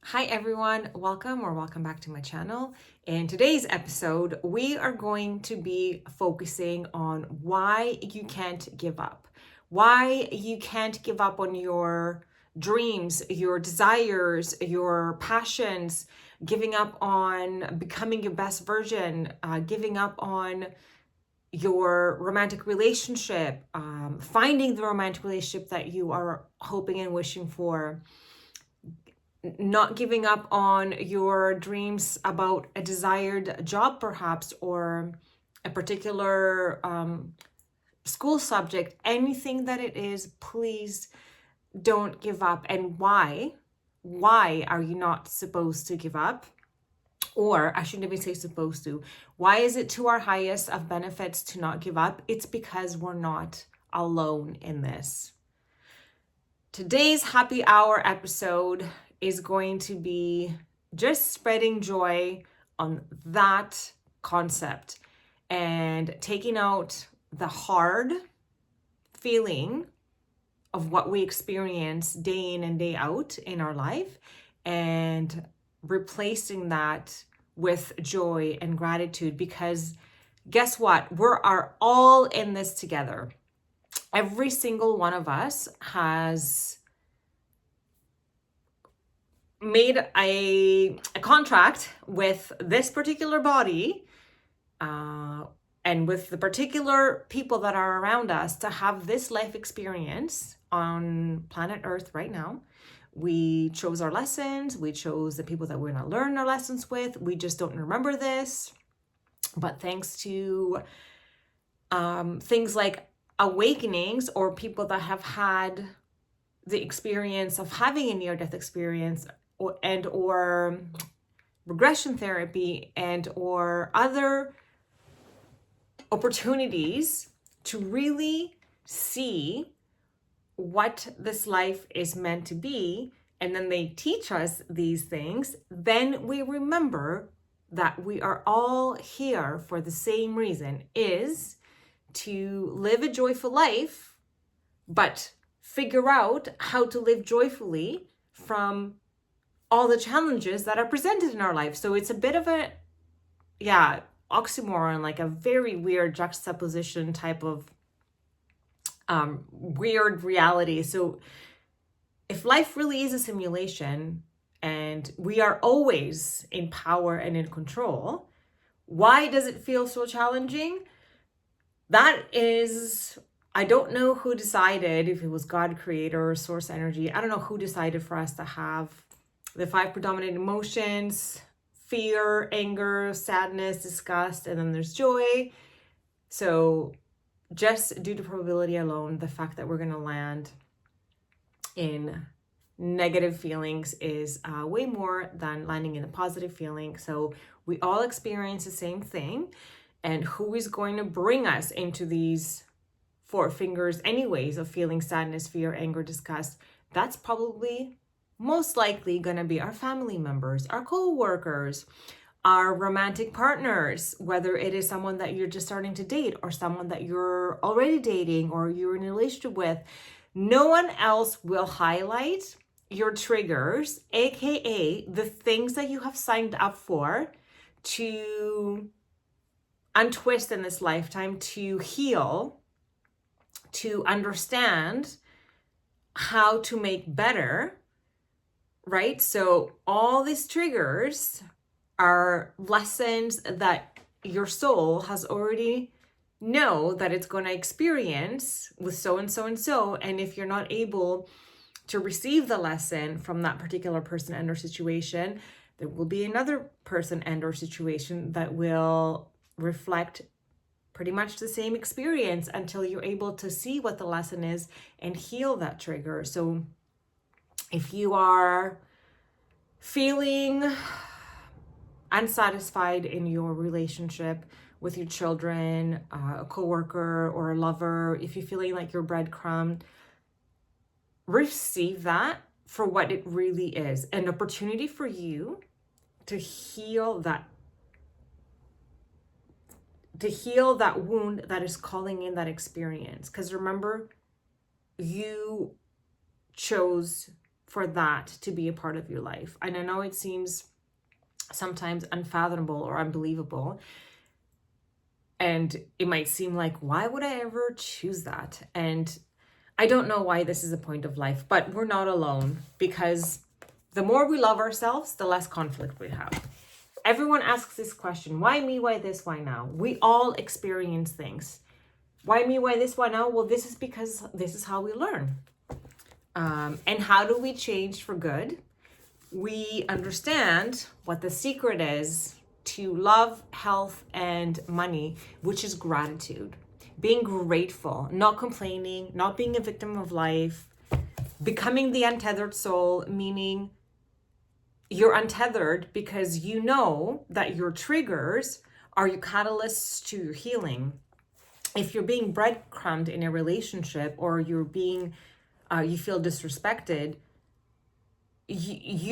Hi everyone, welcome back to my channel. In today's episode, we are going to be focusing on why you can't give up. Why you can't give up on your dreams, your desires, your passions, giving up on becoming your best version, giving up on your romantic relationship, finding the romantic relationship that you are hoping and wishing for, not giving up on your dreams about a desired job, perhaps, or a particular school subject, anything that it is, please don't give up. And why? Why are you not supposed to give up? Or I shouldn't even say supposed to. Why is it to our highest of benefits to not give up? It's because we're not alone in this. Today's happy hour episode is going to be just spreading joy on that concept and taking out the hard feeling of what we experience day in and day out in our life and replacing that with joy and gratitude, because guess what? We're all in this together. Every single one of us has made a contract with this particular body and with the particular people that are around us to have this life experience on planet Earth right now. We chose our lessons. We chose the people that we're going to learn our lessons with. We just don't remember this. But thanks to things like awakenings or people that have had the experience of having a near-death experience or regression therapy or other opportunities to really see what this life is meant to be, and then they teach us these things, then we remember that we are all here for the same reason, is to live a joyful life, but figure out how to live joyfully from all the challenges that are presented in our life. So it's a bit of a, oxymoron, like a very weird juxtaposition type of weird reality. So if life really is a simulation and we are always in power and in control, why does it feel so challenging? That is, I don't know who decided, if it was God, creator, or source energy. I don't know who decided for us to have the 5 predominant emotions: fear, anger, sadness, disgust, and then there's joy. So just due to probability alone, the fact that we're going to land in negative feelings is way more than landing in a positive feeling. So we all experience the same thing. And who is going to bring us into these 4 fingers anyways of feeling sadness, fear, anger, disgust? That's probably most likely going to be our family members, our co-workers, our romantic partners, whether it is someone that you're just starting to date or someone that you're already dating or you're in a relationship with. No one else will highlight your triggers, aka the things that you have signed up for to untwist in this lifetime, to heal, to understand how to make better, right? So all these triggers are lessons that your soul has already know that it's going to experience with so and so and so. And if you're not able to receive the lesson from that particular person and or situation, there will be another person and or situation that will reflect pretty much the same experience until you're able to see what the lesson is and heal that trigger. So if you are feeling unsatisfied in your relationship with your children, a coworker, or a lover, if you're feeling like you're breadcrumbed, receive that for what it really is, an opportunity for you to heal that wound that is calling in that experience. Because remember, you chose for that to be a part of your life. And I know it seems sometimes unfathomable or unbelievable. And it might seem like, why would I ever choose that? And I don't know why this is a point of life, but we're not alone, because the more we love ourselves, the less conflict we have. Everyone asks this question, why me, why this, why now? We all experience things. Why me, why this, why now? Well, this is because this is how we learn. And how do we change for good? We understand what the secret is to love, health, and money, which is gratitude. Being grateful, not complaining, not being a victim of life, becoming the untethered soul, meaning you're untethered because you know that your triggers are your catalysts to your healing. If you're being breadcrumbed in a relationship, or you're being, you feel disrespected, if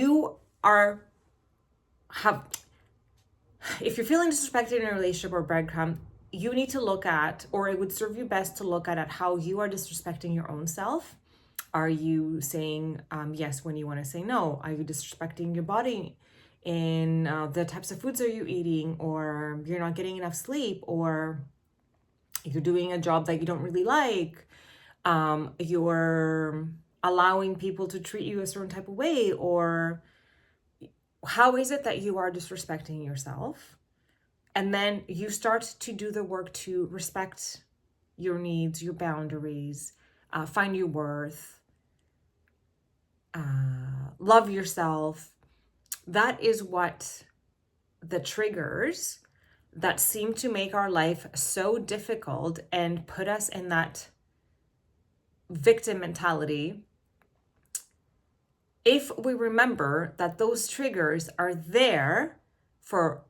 you're feeling disrespected in a relationship or breadcrumb, you need to look at, or it would serve you best to look at how you are disrespecting your own self. Are you saying yes when you want to say no? Are you disrespecting your body in the types of foods are you eating, or you're not getting enough sleep, or you're doing a job that you don't really like, you're allowing people to treat you a certain type of way, or how is it that you are disrespecting yourself? And then you start to do the work to respect your needs, your boundaries, find your worth, love yourself. That is what the triggers that seem to make our life so difficult and put us in that victim mentality. If we remember that those triggers are there for,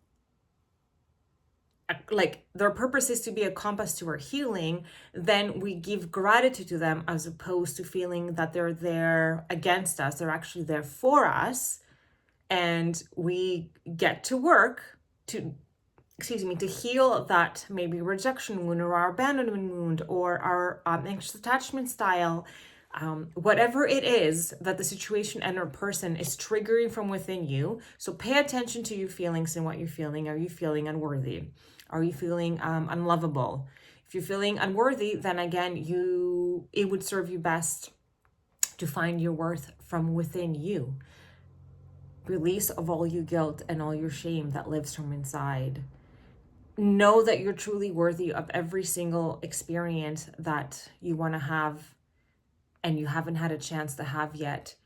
like, their purpose is to be a compass to our healing, then we give gratitude to them, as opposed to feeling that they're there against us. They're actually there for us. And we get to work to heal that maybe rejection wound, or our abandonment wound, or our anxious attachment style, whatever it is that the situation and or person is triggering from within you. So pay attention to your feelings and what you're feeling. Are you feeling unworthy? Are you feeling unlovable? If you're feeling unworthy, then again, it would serve you best to find your worth from within you. Release of all your guilt and all your shame that lives from inside. Know that you're truly worthy of every single experience that you want to have and you haven't had a chance to have yet.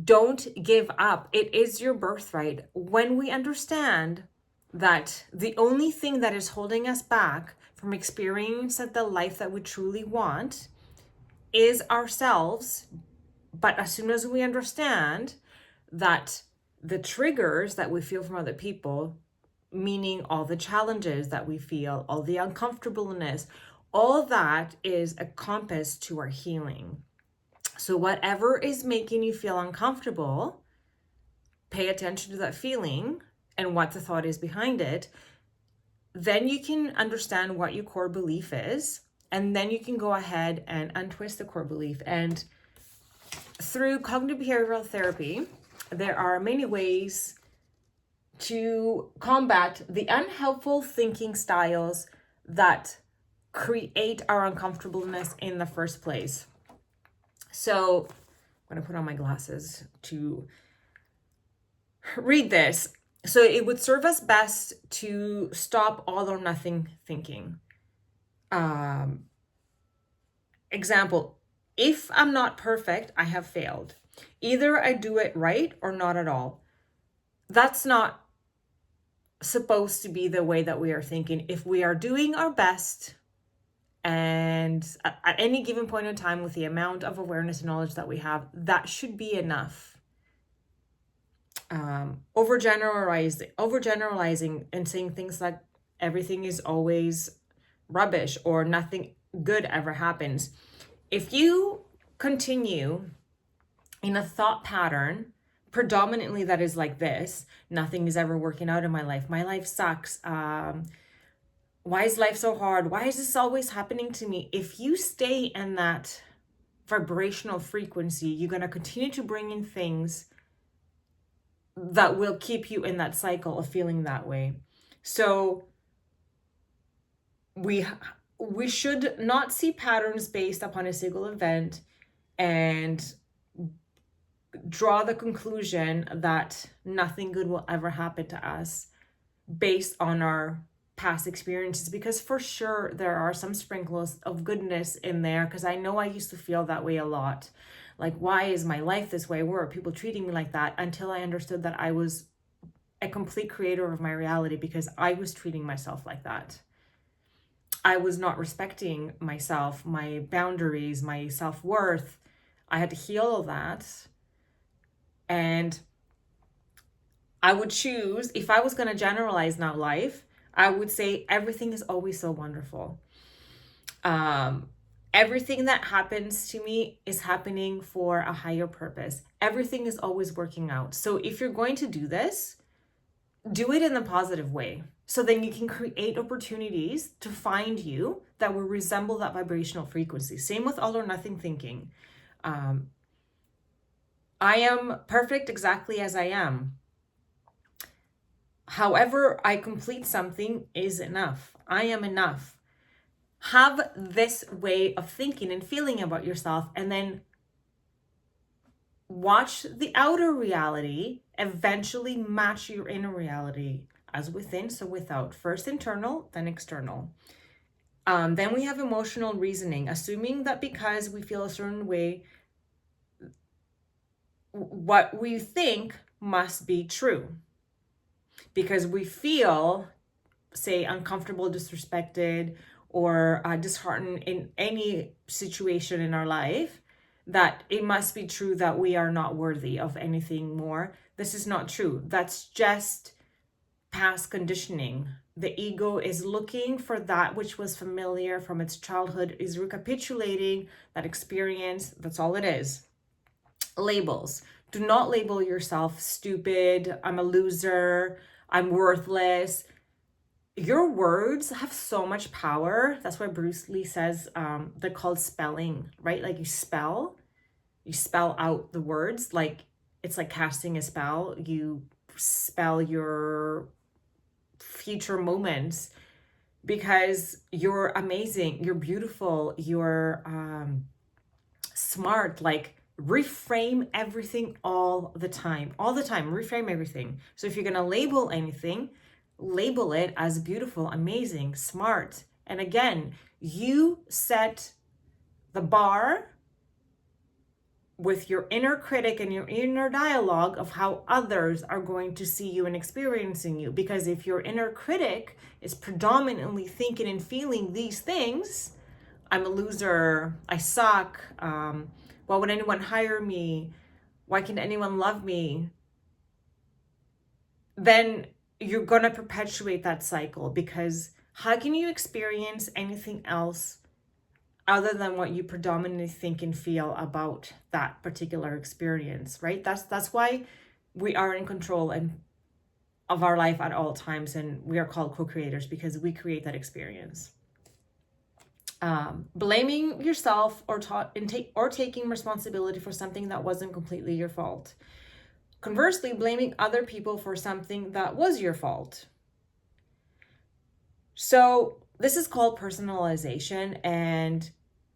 Don't give up. It is your birthright. When we understand that the only thing that is holding us back from experiencing the life that we truly want is ourselves, but as soon as we understand that the triggers that we feel from other people, meaning all the challenges that we feel, all the uncomfortableness, all that is a compass to our healing. So whatever is making you feel uncomfortable, pay attention to that feeling and what the thought is behind it. Then you can understand what your core belief is, and then you can go ahead and untwist the core belief. And through cognitive behavioral therapy, there are many ways to combat the unhelpful thinking styles that create our uncomfortableness in the first place. So I'm going to put on my glasses to read this. So it would serve us best to stop all or nothing thinking. Example, if I'm not perfect, I have failed. Either I do it right or not at all. That's not supposed to be the way that we are thinking. If we are doing our best, and at any given point in time, with the amount of awareness and knowledge that we have, that should be enough. Overgeneralizing and saying things like everything is always rubbish or nothing good ever happens. If you continue in a thought pattern predominantly that is like this, nothing is ever working out in my life sucks, why is life so hard, why is this always happening to me? If you stay in that vibrational frequency, you're going to continue to bring in things that will keep you in that cycle of feeling that way. So we should not see patterns based upon a single event and draw the conclusion that nothing good will ever happen to us based on our past experiences, because for sure there are some sprinkles of goodness in there, because I know I used to feel that way a lot. Like, why is my life this way? Why are people treating me like that? Until I understood that I was a complete creator of my reality, because I was treating myself like that. I was not respecting myself, my boundaries, my self-worth. I had to heal all that. And I would choose, if I was going to generalize now life, I would say everything is always so wonderful. Everything that happens to me is happening for a higher purpose. Everything is always working out. So if you're going to do this, do it in a positive way. So then you can create opportunities to find you that will resemble that vibrational frequency. Same with all or nothing thinking. I am perfect exactly as I am. However I complete something is enough. I am enough. Have this way of thinking and feeling about yourself, and then watch the outer reality eventually match your inner reality. As within, so without. First internal, then external. Then we have emotional reasoning, assuming that because we feel a certain way, what we think must be true. Because we feel, say, uncomfortable, disrespected, or disheartened in any situation in our life, that it must be true that we are not worthy of anything more. This is not true. That's just past conditioning. The ego is looking for that which was familiar from its childhood, is recapitulating that experience. That's all it is. Labels. Do not label yourself stupid, I'm a loser, I'm worthless. Your words have so much power. That's why Bruce Lee says they're called spelling, right? Like you spell out the words, like it's like casting a spell. You spell your future moments, because you're amazing, you're beautiful, you're smart. Like, reframe everything all the time, reframe everything. So if you're going to label anything, label it as beautiful, amazing, smart. And again, you set the bar with your inner critic and your inner dialogue of how others are going to see you and experiencing you. Because if your inner critic is predominantly thinking and feeling these things, I'm a loser, I suck, why would anyone hire me? Why can anyone love me? Then you're going to perpetuate that cycle, because how can you experience anything else other than what you predominantly think and feel about that particular experience, right? That's why we are in control of our life at all times, and we are called co-creators, because we create that experience. Blaming yourself or taking responsibility for something that wasn't completely your fault. Conversely, blaming other people for something that was your fault. So this is called personalization, and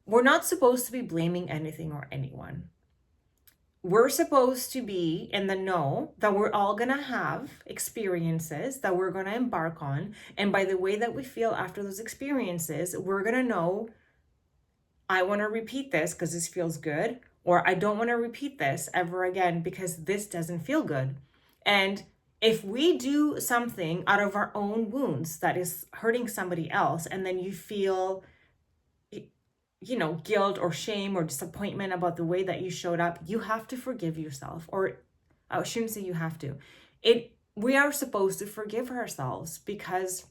we're not supposed to be blaming anything or anyone. We're supposed to be in the know that we're all going to have experiences that we're going to embark on. And by the way that we feel after those experiences, we're going to know, I want to repeat this because this feels good, or I don't want to repeat this ever again because this doesn't feel good. And if we do something out of our own wounds that is hurting somebody else, and then you feel, guilt or shame or disappointment about the way that you showed up, you have to forgive yourself. Or I shouldn't say you have to. We are supposed to forgive ourselves, because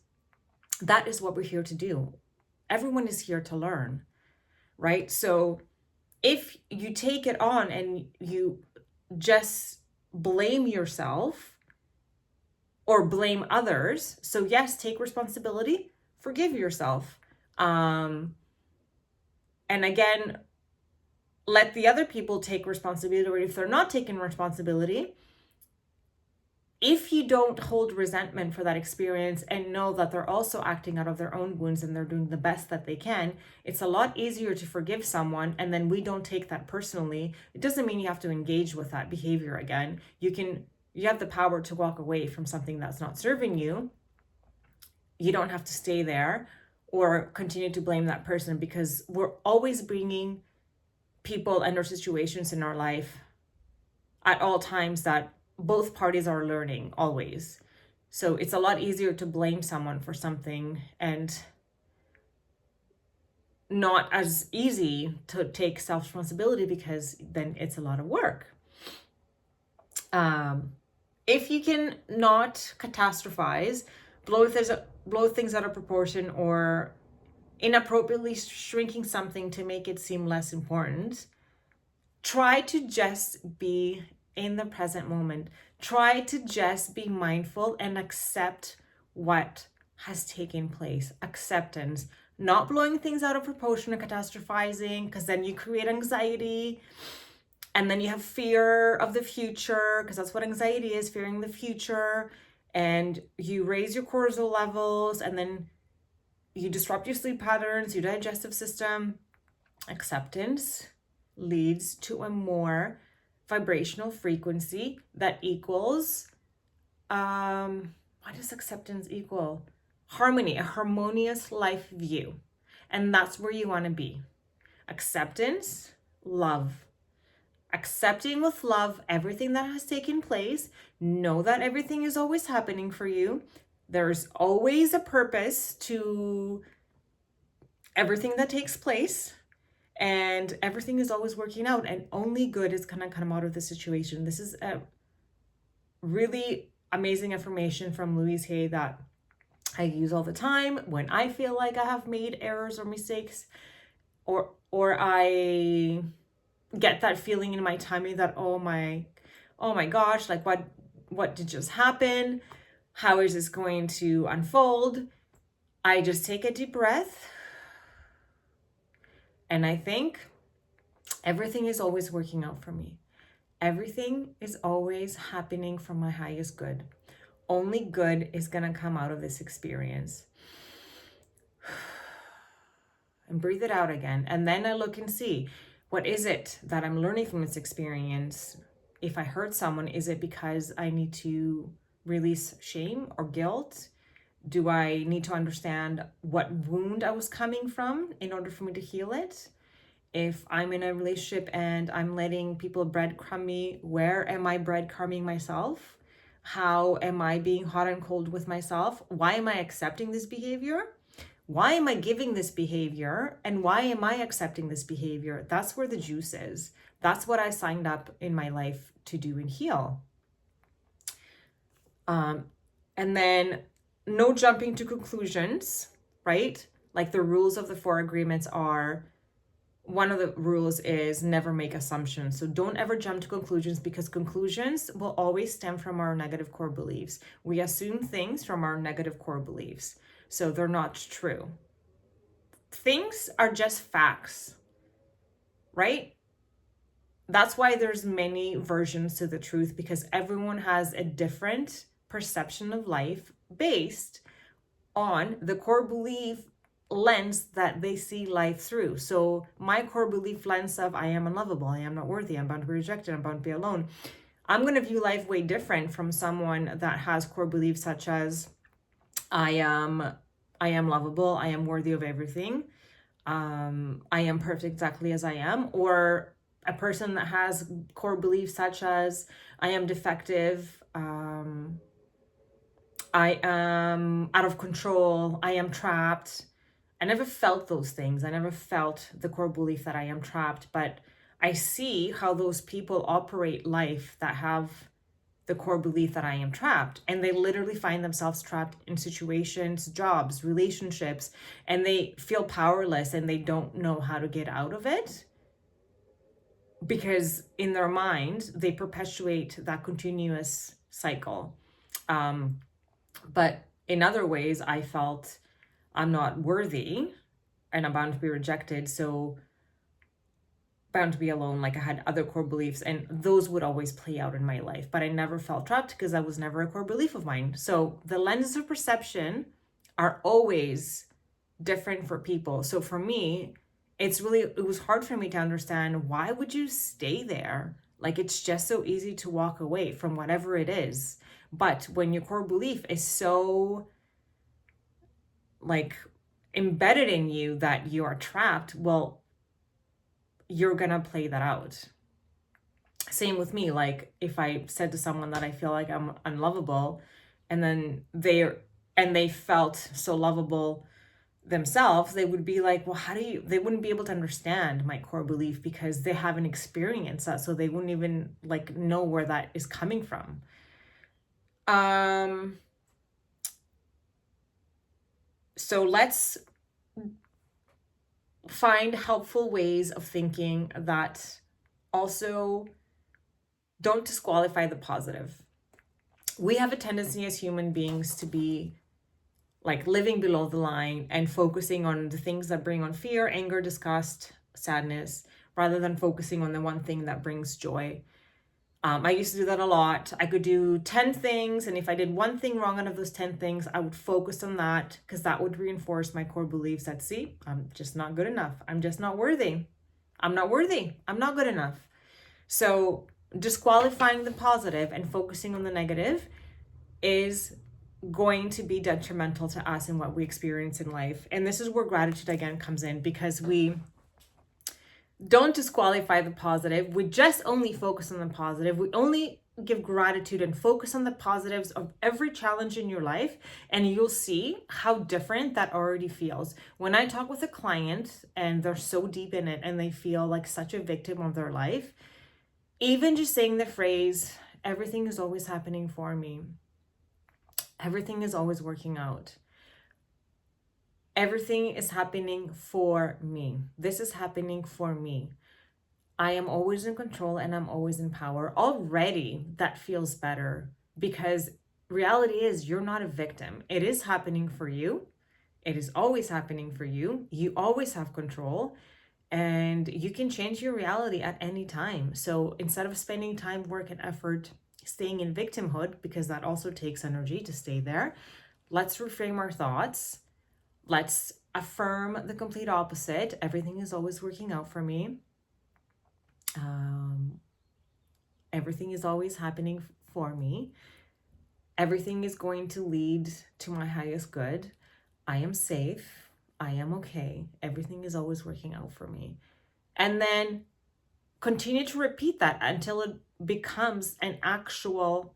that is what we're here to do. Everyone is here to learn, right? So if you take it on and you just blame yourself or blame others, so yes, take responsibility, forgive yourself. And again, let the other people take responsibility, or if they're not taking responsibility, if you don't hold resentment for that experience and know that they're also acting out of their own wounds and they're doing the best that they can, it's a lot easier to forgive someone, and then we don't take that personally. It doesn't mean you have to engage with that behavior again. You have the power to walk away from something that's not serving you. You don't have to stay there or continue to blame that person, because we're always bringing people and or situations in our life at all times that both parties are learning always. So it's a lot easier to blame someone for something and not as easy to take self-responsibility, because then it's a lot of work. If you can not catastrophize, blow things out of proportion, or inappropriately shrinking something to make it seem less important, try to just be in the present moment. Try to just be mindful and accept what has taken place. Acceptance, not blowing things out of proportion or catastrophizing, because then you create anxiety, and then you have fear of the future, because that's what anxiety is, fearing the future, and you raise your cortisol levels, and then you disrupt your sleep patterns, your digestive system. Acceptance leads to a more vibrational frequency that equals, what does acceptance equal? Harmony, a harmonious life view. And that's where you want to be. Acceptance, love. Accepting with love everything that has taken place. Know that everything is always happening for you. There's always a purpose to everything that takes place, and everything is always working out, and only good is going to come out of the situation. This is a really amazing information from Louise Hay that I use all the time when I feel like I have made errors or mistakes, or I get that feeling in my tummy that, oh my gosh, like what did just happen? How is this going to unfold? I just take a deep breath, and I think everything is always working out for me. Everything is always happening for my highest good. Only good is going to come out of this experience. And breathe it out again. And then I look and see, what is it that I'm learning from this experience? If I hurt someone, is it because I need to release shame or guilt? Do I need to understand what wound I was coming from in order for me to heal it? If I'm in a relationship and I'm letting people breadcrumb me, where am I breadcrumbing myself? How am I being hot and cold with myself? Why am I accepting this behavior? Why am I giving this behavior? And why am I accepting this behavior? That's where the juice is. That's what I signed up in my life to do and heal. And then no jumping to conclusions, right? Like the rules of the 4 agreements are, one of the rules is never make assumptions. So don't ever jump to conclusions, because conclusions will always stem from our negative core beliefs. We assume things from our negative core beliefs, so they're not true. Things are just facts, right? That's why there's many versions to the truth, because everyone has a different perception of life based on the core belief lens that they see life through. So my core belief lens of I am unlovable, I am not worthy, I'm bound to be rejected, I'm bound to be alone. I'm going to view life way different from someone that has core beliefs such as I am lovable, I am worthy of everything, I am perfect exactly as I am, or a person that has core beliefs such as I am defective, I am out of control, I am trapped. I never felt those things. I never felt the core belief that I am trapped, but I see how those people operate life that have the core belief that I am trapped, and they literally find themselves trapped in situations, jobs, relationships, and they feel powerless and they don't know how to get out of it, because in their mind they perpetuate that continuous cycle. But in other ways, I felt I'm not worthy and I'm bound to be rejected. So bound to be alone. Like I had other core beliefs and those would always play out in my life, but I never felt trapped because that was never a core belief of mine. So the lenses of perception are always different for people. So for me, it was hard for me to understand, why would you stay there? Like it's just so easy to walk away from whatever it is. But when your core belief is so like embedded in you that you are trapped, well, you're gonna play that out. Same with me. Like if I said to someone that I feel like I'm unlovable, and then they felt so lovable themselves, they would be like, well, they wouldn't be able to understand my core belief because they haven't experienced that. So they wouldn't even like know where that is coming from. So let's find helpful ways of thinking that also don't disqualify the positive. We have a tendency as human beings to be like living below the line and focusing on the things that bring on fear, anger, disgust, sadness, rather than focusing on the one thing that brings joy. I used to do that a lot. I could do 10 things, and if I did one thing wrong out of those 10 things, I would focus on that because that would reinforce my core beliefs that, see, I'm just not good enough. I'm just not worthy. I'm not worthy. I'm not good enough. So disqualifying the positive and focusing on the negative is going to be detrimental to us and what we experience in life. And this is where gratitude again comes in, because we don't disqualify the positive. We just only focus on the positive. We only give gratitude and focus on the positives of every challenge in your life, and you'll see how different that already feels. When I talk with a client and they're so deep in it and they feel like such a victim of their life, even just saying the phrase, everything is always happening for me. Everything is always working out. Everything is happening for me. This is happening for me. I am always in control and I'm always in power. Already that feels better, because reality is you're not a victim. It is happening for you. It is always happening for you. You always have control and you can change your reality at any time. So instead of spending time, work, and effort staying in victimhood, because that also takes energy to stay there, let's reframe our thoughts. Let's affirm the complete opposite. Everything is always working out for me. Everything is always happening for me. Everything is going to lead to my highest good. I am safe. I am okay. Everything is always working out for me. And then continue to repeat that until it becomes an actual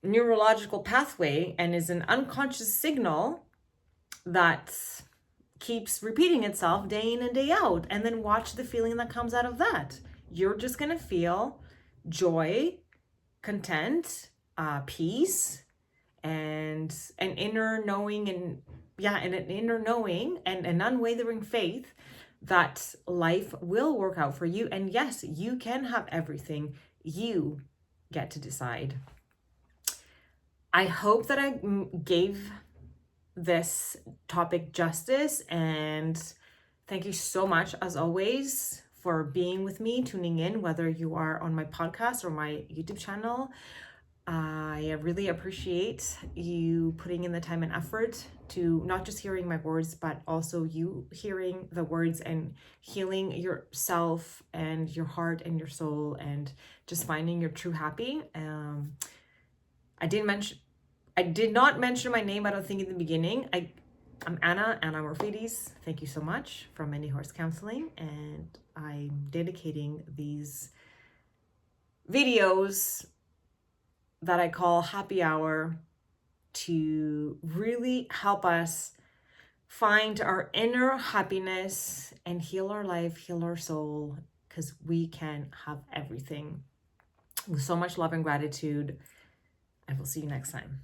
neurological pathway and is an unconscious signal that keeps repeating itself day in and day out. And then watch the feeling that comes out of that. You're just going to feel joy, content, peace, and an inner knowing and an unwavering faith that life will work out for you. And yes, you can have everything. You get to decide. I hope that I gave this topic justice, and thank you so much as always for being with me, tuning in, whether you are on my podcast or my YouTube channel. I really appreciate you putting in the time and effort to not just hearing my words, but also you hearing the words and healing yourself and your heart and your soul and just finding your true happy. I did not mention my name, I don't think, in the beginning. I'm Anna Morfides. Thank you so much from Many Horse Counseling, and I'm dedicating these videos that I call happy hour to really help us find our inner happiness and heal our life, heal our soul, because we can have everything. With so much love and gratitude, I will see you next time.